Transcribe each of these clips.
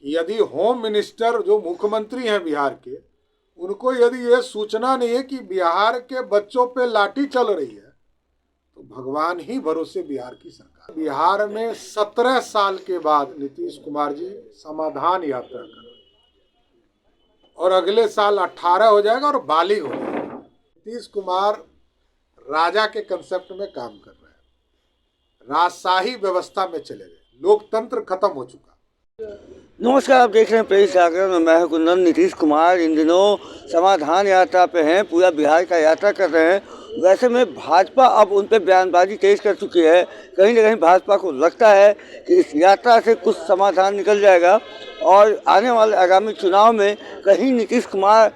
कि यदि home minister जो मुख्यमंत्री हैं बिहार के, उनको यदि ये सूचना नहीं है कि बिहार के बच्चों पे लाठी चल रही है, तो भगवान ही भरोसे बिहार की सरकार। बिहार में 17 साल के बाद नीतीश कुमार जी समाधान यात्रा कर रहे हैं और अगले साल 18 हो जाएगा और बालिग हो जाएगा। नीतीश कुमार राजा के कंसेप्ट में काम कर रहे हैं, राजशाही व्यवस्था में चले गए, लोकतंत्र खत्म हो चुका। नमस्कार, आप देख रहे हैं प्रेस जागरण में मैं हूं कुंदन। नीतीश कुमार इन दिनों समाधान यात्रा पे हैं, पूरा बिहार का यात्रा कर रहे हैं। वैसे में भाजपा अब उन पे बयानबाजी तेज कर चुकी है। कहीं ना कहीं भाजपा को लगता है कि इस यात्रा से कुछ समाधान निकल जाएगा और आने वाले आगामी चुनाव में कहीं नीतीश कुमार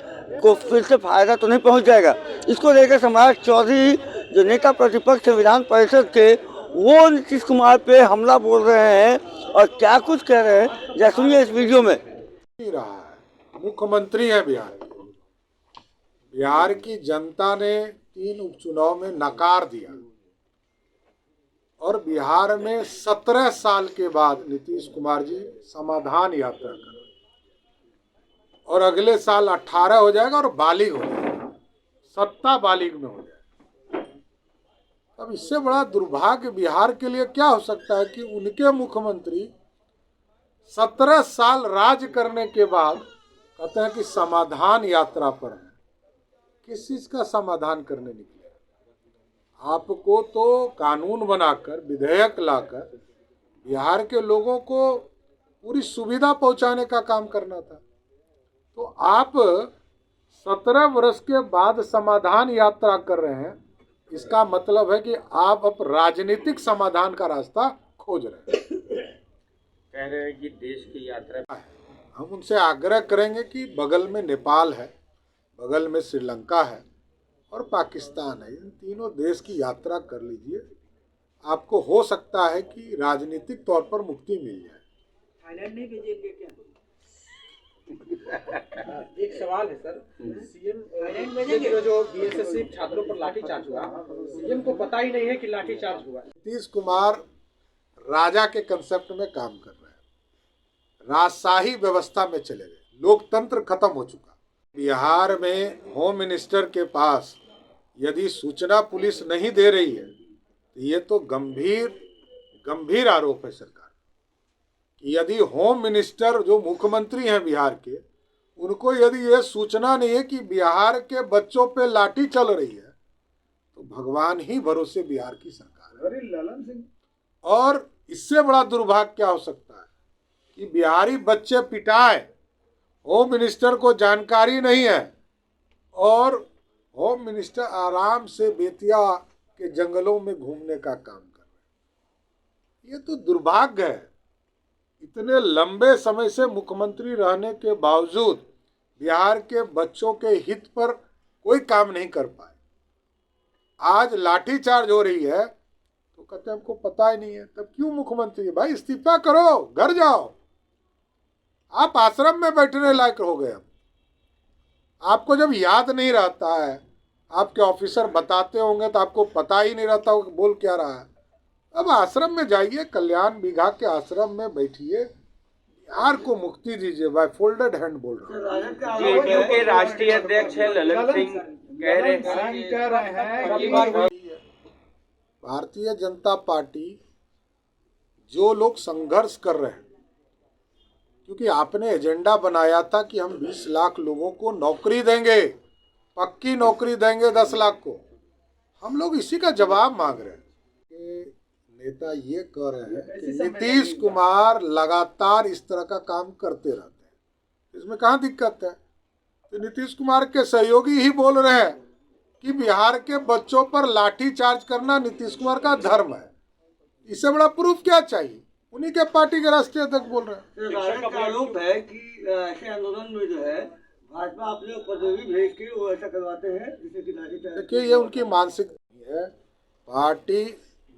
को फिर से फायदा तो नहीं पहुँच जाएगा। इसको लेकर सम्राट चौधरी जो नेता प्रतिपक्ष विधान परिषद के, वो नीतीश कुमार पे हमला बोल रहे हैं और क्या कुछ कह रहे हैं जरा सुनिए इस वीडियो में। रहा है, मुख्यमंत्री है बिहार के। बिहार की जनता ने 3 उपचुनाव में नकार दिया और बिहार में 17 साल के बाद नीतीश कुमार जी समाधान यात्रा कर रहे हैं और अगले साल 18 हो जाएगा और बालिग हो जाएगा, सत्ता बालिग में हो जाएगा। अब इससे बड़ा दुर्भाग्य बिहार के लिए क्या हो सकता है कि उनके मुख्यमंत्री 17 साल राज करने के बाद कहते हैं कि समाधान यात्रा पर है। किस चीज का समाधान करने निकले? आपको तो कानून बनाकर, विधेयक लाकर बिहार के लोगों को पूरी सुविधा पहुंचाने का काम करना था। तो आप 17 वर्ष के बाद समाधान यात्रा कर रहे हैं, इसका मतलब है कि आप अब राजनीतिक समाधान का रास्ता खोज रहे हैं। कह रहे हैं कि देश की यात्रा है। हम उनसे आग्रह करेंगे कि बगल में नेपाल है, बगल में श्रीलंका है और पाकिस्तान है, इन तीनों देश की यात्रा कर लीजिए। आपको हो सकता है कि राजनीतिक तौर पर मुक्ति मिल जाए। थाईलैंड नहीं भेजेंगे क्या? एक सवाल है सर, सीएम जो बीएसएससी छात्रों पर लाठीचार्ज हुआ, सीएम को पता ही नहीं है कि लाठीचार्ज हुआ। नीतीश कुमार राजा के कंसेप्ट में काम कर रहे हैं, राजशाही व्यवस्था में चले गए, लोकतंत्र खत्म हो चुका। बिहार में होम मिनिस्टर के पास यदि सूचना पुलिस नहीं दे रही है, तो ये तो गंभीर आरोप है सरकार कि यदि होम मिनिस्टर जो मुख्यमंत्री हैं बिहार के, उनको यदि ये सूचना नहीं है कि बिहार के बच्चों पे लाठी चल रही है, तो भगवान ही भरोसे बिहार की सरकार है। अरे ललन सिंह, और इससे बड़ा दुर्भाग्य क्या हो सकता है कि बिहारी बच्चे पिटाए, होम मिनिस्टर को जानकारी नहीं है और होम मिनिस्टर आराम से बेतिया के जंगलों में घूमने का काम कर रहे हैं। ये तो दुर्भाग्य है। इतने लंबे समय से मुख्यमंत्री रहने के बावजूद बिहार के बच्चों के हित पर कोई काम नहीं कर पाए। आज लाठीचार्ज हो रही है तो कहते हैं हमको पता ही नहीं है। तब क्यों मुख्यमंत्री है? भाई इस्तीफा करो, घर जाओ। आप आश्रम में बैठने लायक हो गए। आपको जब याद नहीं रहता है, आपके ऑफिसर बताते होंगे तो आपको पता ही नहीं रहता बोल क्या रहा है। अब आश्रम में जाइए, कल्याण बिघा के आश्रम में बैठिए, बिहार को मुक्ति दीजिए। भाई फोल्डेड हैंड बोल जेडीयू के राष्ट्रीय अध्यक्ष है ललन सिंह कह रहे हैं भारतीय जनता पार्टी जो लोग संघर्ष कर रहे हैं, क्योंकि आपने एजेंडा बनाया था कि हम 20 लाख लोगों को नौकरी देंगे, पक्की नौकरी देंगे 10 लाख को। हम लोग इसी का जवाब मांग रहे हैं कि नेता ये कह रहे हैं कि नीतीश कुमार लगातार इस तरह का काम करते रहते हैं, इसमें कहाँ दिक्कत है? तो नीतीश कुमार के सहयोगी ही बोल रहे हैं कि बिहार के बच्चों पर लाठी चार्ज करना नीतीश कुमार का धर्म है। इससे बड़ा प्रूफ क्या चाहिए? उन्हीं के पार्टी के राष्ट्रीय अध्यक्ष बोल रहे हैं। राजद का आरोप है कि ऐसे आंदोलन में जो है भाजपा अपने उपद्रवी भेज के वो ऐसा करवाते हैं जिससे कि लाठीचार्ज। देखिए, ये उनकी मानसिकता है। पार्टी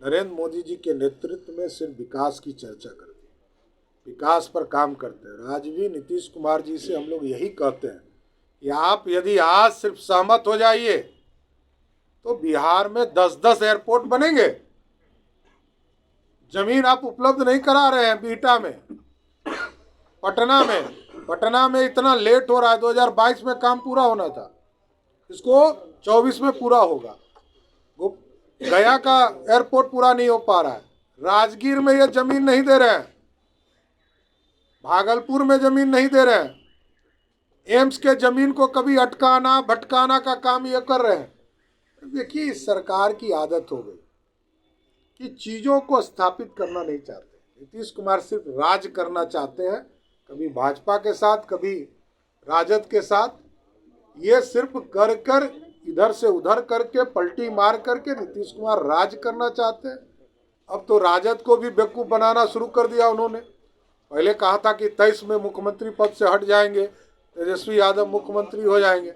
नरेंद्र मोदी जी के नेतृत्व में सिर्फ विकास की चर्चा करती है, विकास पर काम करते हैं। आज भी नीतीश कुमार जी से हम लोग यही कहते हैं कि आप यदि आज सिर्फ सहमत हो जाइए तो बिहार में 10-10 एयरपोर्ट बनेंगे। जमीन आप उपलब्ध नहीं करा रहे हैं बिहटा में, पटना में इतना लेट हो रहा है, 2022 में काम पूरा होना था, इसको 24 में पूरा होगा। वो गया का एयरपोर्ट पूरा नहीं हो पा रहा है, राजगीर में ये जमीन नहीं दे रहे हैं, भागलपुर में जमीन नहीं दे रहे हैं, एम्स के जमीन को कभी अटकाना भटकाना का काम ये कर रहे हैं। देखिए, इस सरकार की आदत हो गई कि चीज़ों को स्थापित करना नहीं चाहते। नीतीश कुमार सिर्फ राज करना चाहते हैं, कभी भाजपा के साथ कभी राजद के साथ। ये सिर्फ कर कर इधर से उधर करके पलटी मार करके नीतीश कुमार राज करना चाहते हैं। अब तो राजद को भी बेवकूफ़ बनाना शुरू कर दिया उन्होंने। पहले कहा था कि 23 में मुख्यमंत्री पद से हट जाएंगे, तेजस्वी यादव मुख्यमंत्री हो जाएंगे।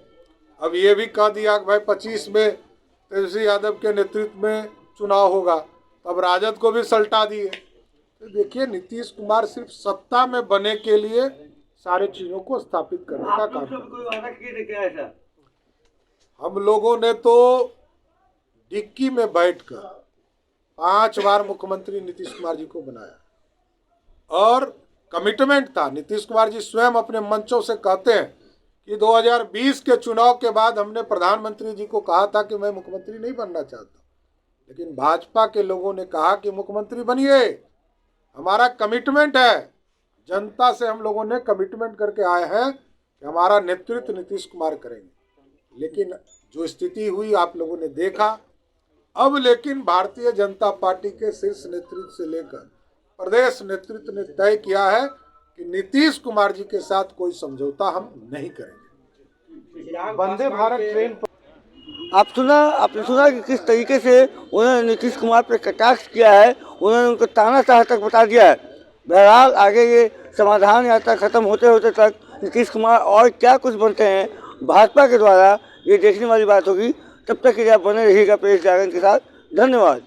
अब ये भी कह दिया कि भाई 25 में तेजस्वी यादव के नेतृत्व में चुनाव होगा, तब राजद को भी सल्टा दिए। तो देखिए, नीतीश कुमार सिर्फ सत्ता में बने के लिए सारे चीज़ों को स्थापित करने का काम करते हैं। हम लोगों ने तो डिक्की में बैठकर 5 बार मुख्यमंत्री नीतीश कुमार जी को बनाया और कमिटमेंट था। नीतीश कुमार जी स्वयं अपने मंचों से कहते हैं कि 2020 के चुनाव के बाद हमने प्रधानमंत्री जी को कहा था कि मैं मुख्यमंत्री नहीं बनना चाहता, लेकिन भाजपा के लोगों ने कहा कि मुख्यमंत्री बनिए, हमारा कमिटमेंट है। जनता से हम लोगों ने कमिटमेंट करके आए हैं कि हमारा नेतृत्व नीतीश कुमार करेंगे। लेकिन जो स्थिति हुई आप लोगों ने देखा। अब लेकिन भारतीय जनता पार्टी के शीर्ष नेतृत्व से लेकर प्रदेश नेतृत्व ने तय किया है कि नीतीश कुमार जी के साथ कोई समझौता हम नहीं करेंगे। वंदे भारत ट्रेन आपने सुना कि किस तरीके से उन्होंने नीतीश कुमार पर कटाक्ष किया है, उन्होंने उनको तानाशाह तक बता दिया है। बहरहाल आगे ये समाधान यात्रा खत्म होते होते तक नीतीश कुमार और क्या कुछ बनते हैं भाजपा के द्वारा, ये देखने वाली बात होगी। तब तक के लिए आप बने रहिएगा प्रेस जागरण के साथ। धन्यवाद।